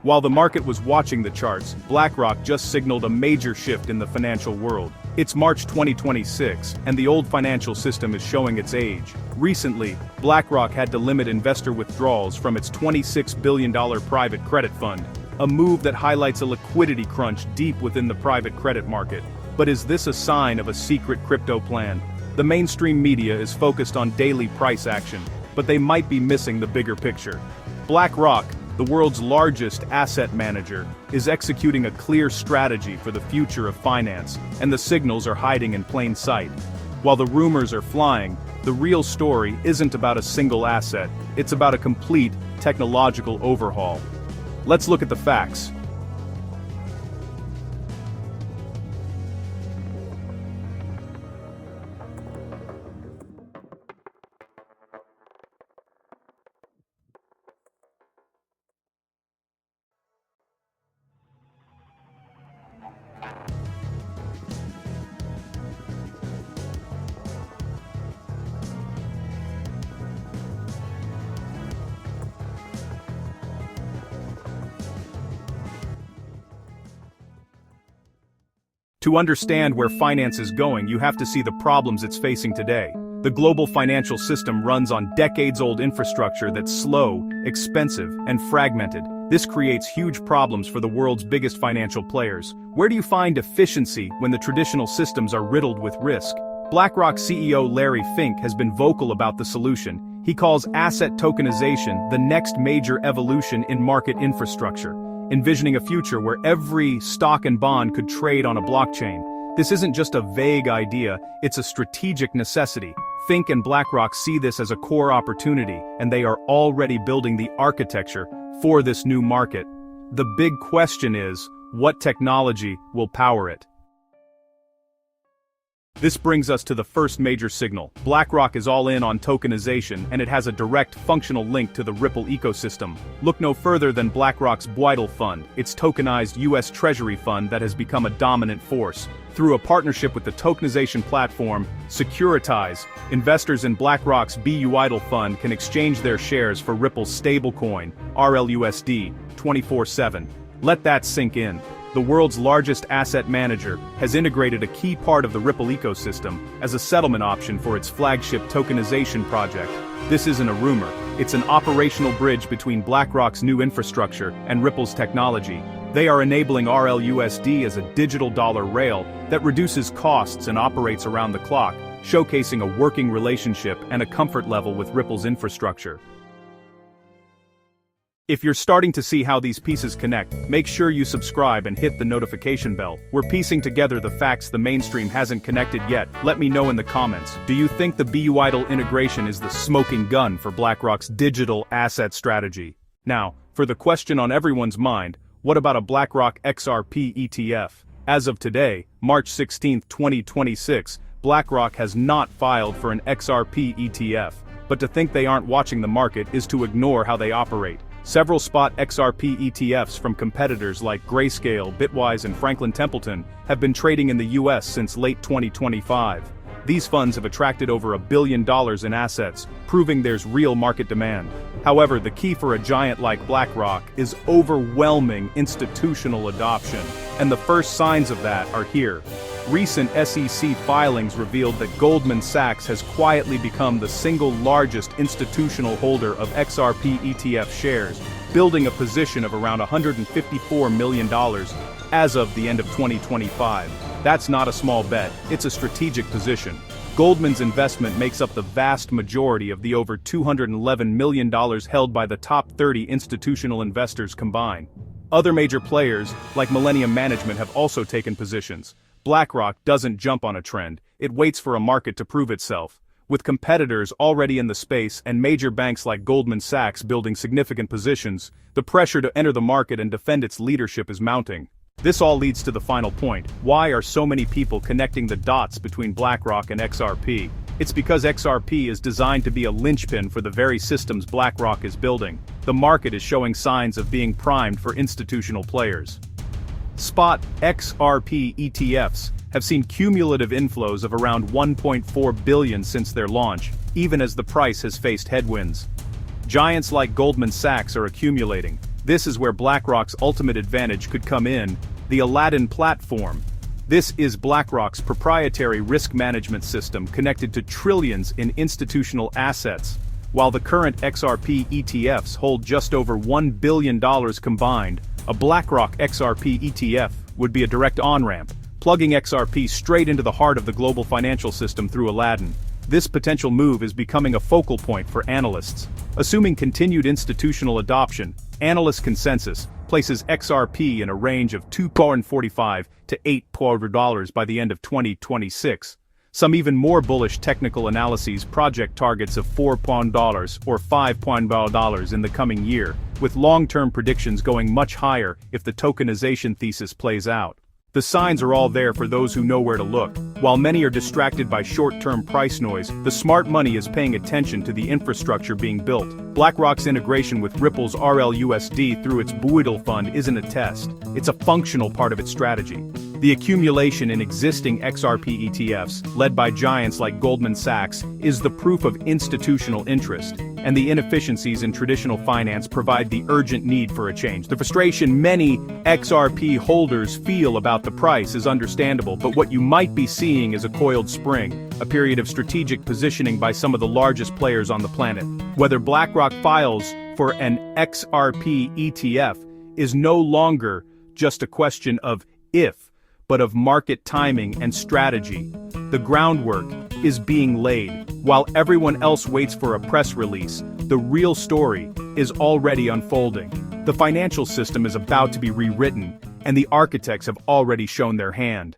While the market was watching the charts, BlackRock just signaled a major shift in the financial world. It's March 2026, and the old financial system is showing its age. Recently, BlackRock had to limit investor withdrawals from its $26 billion private credit fund, a move that highlights a liquidity crunch deep within the private credit market. But is this a sign of a secret crypto plan? The mainstream media is focused on daily price action, but they might be missing the bigger picture. BlackRock, the world's largest asset manager, is executing a clear strategy for the future of finance, and the signals are hiding in plain sight. While the rumors are flying, the real story isn't about a single asset, it's about a complete technological overhaul. Let's look at the facts. To understand where finance is going, you have to see the problems it's facing today. The global financial system runs on decades-old infrastructure that's slow, expensive, and fragmented. This creates huge problems for the world's biggest financial players. Where do you find efficiency when the traditional systems are riddled with risk? BlackRock CEO Larry Fink has been vocal about the solution. He calls asset tokenization the next major evolution in market infrastructure, envisioning a future where every stock and bond could trade on a blockchain. This isn't just a vague idea, it's a strategic necessity. Fink and BlackRock see this as a core opportunity, and they are already building the architecture for this new market. The big question is, what technology will power it? This brings us to the first major signal. BlackRock is all in on tokenization, and it has a direct functional link to the Ripple ecosystem. Look no further than BlackRock's BWIDL fund, its tokenized U.S. Treasury fund that has become a dominant force. Through a partnership with the tokenization platform Securitize, investors in BlackRock's BWIDL fund can exchange their shares for Ripple's stablecoin, RLUSD, 24/7. Let that sink in. The world's largest asset manager has integrated a key part of the Ripple ecosystem as a settlement option for its flagship tokenization project. This isn't a rumor, it's an operational bridge between BlackRock's new infrastructure and Ripple's technology. They are enabling RLUSD as a digital dollar rail that reduces costs and operates around the clock, showcasing a working relationship and a comfort level with Ripple's infrastructure. If you're starting to see how these pieces connect, make sure you subscribe and hit the notification bell. We're piecing together the facts the mainstream hasn't connected yet. Let me know in the comments. Do you think the BWIDL integration is the smoking gun for BlackRock's digital asset strategy? Now, for the question on everyone's mind, what about a BlackRock XRP ETF? As of today, March 16, 2026, BlackRock has not filed for an XRP ETF. But to think they aren't watching the market is to ignore how they operate. Several spot XRP ETFs from competitors like Grayscale, Bitwise and Franklin Templeton have been trading in the US since late 2025. These funds have attracted over $1 billion in assets, proving there's real market demand. However, the key for a giant like BlackRock is overwhelming institutional adoption, and the first signs of that are here. Recent SEC filings revealed that Goldman Sachs has quietly become the single largest institutional holder of XRP ETF shares, building a position of around $154 million as of the end of 2025. That's not a small bet, it's a strategic position. Goldman's investment makes up the vast majority of the over $211 million held by the top 30 institutional investors combined. Other major players, like Millennium Management, have also taken positions. BlackRock doesn't jump on a trend, it waits for a market to prove itself. With competitors already in the space and major banks like Goldman Sachs building significant positions, the pressure to enter the market and defend its leadership is mounting. This all leads to the final point. Why are so many people connecting the dots between BlackRock and XRP? It's because XRP is designed to be a linchpin for the very systems BlackRock is building. The market is showing signs of being primed for institutional players. Spot XRP ETFs have seen cumulative inflows of around $1.4 billion since their launch, even as the price has faced headwinds. Giants like Goldman Sachs are accumulating. This is where BlackRock's ultimate advantage could come in: the Aladdin platform. This is BlackRock's proprietary risk management system connected to trillions in institutional assets. While the current XRP ETFs hold just over $1 billion combined, a BlackRock XRP ETF would be a direct on-ramp, plugging XRP straight into the heart of the global financial system through Aladdin. This potential move is becoming a focal point for analysts. Assuming continued institutional adoption, analyst consensus places XRP in a range of $2.45 to $8 by the end of 2026. Some even more bullish technical analyses project targets of $4 or $5 in the coming year, with long-term predictions going much higher if the tokenization thesis plays out. The signs are all there for those who know where to look. While many are distracted by short-term price noise, the smart money is paying attention to the infrastructure being built. BlackRock's integration with Ripple's RLUSD through its Buidel fund isn't a test. It's a functional part of its strategy. The accumulation in existing XRP ETFs, led by giants like Goldman Sachs, is the proof of institutional interest, and the inefficiencies in traditional finance provide the urgent need for a change. The frustration many XRP holders feel about the price is understandable, but what you might be seeing is a coiled spring, a period of strategic positioning by some of the largest players on the planet. Whether BlackRock files for an XRP ETF is no longer just a question of if, but of market timing and strategy. The groundwork is being laid. While everyone else waits for a press release, the real story is already unfolding. The financial system is about to be rewritten, and the architects have already shown their hand.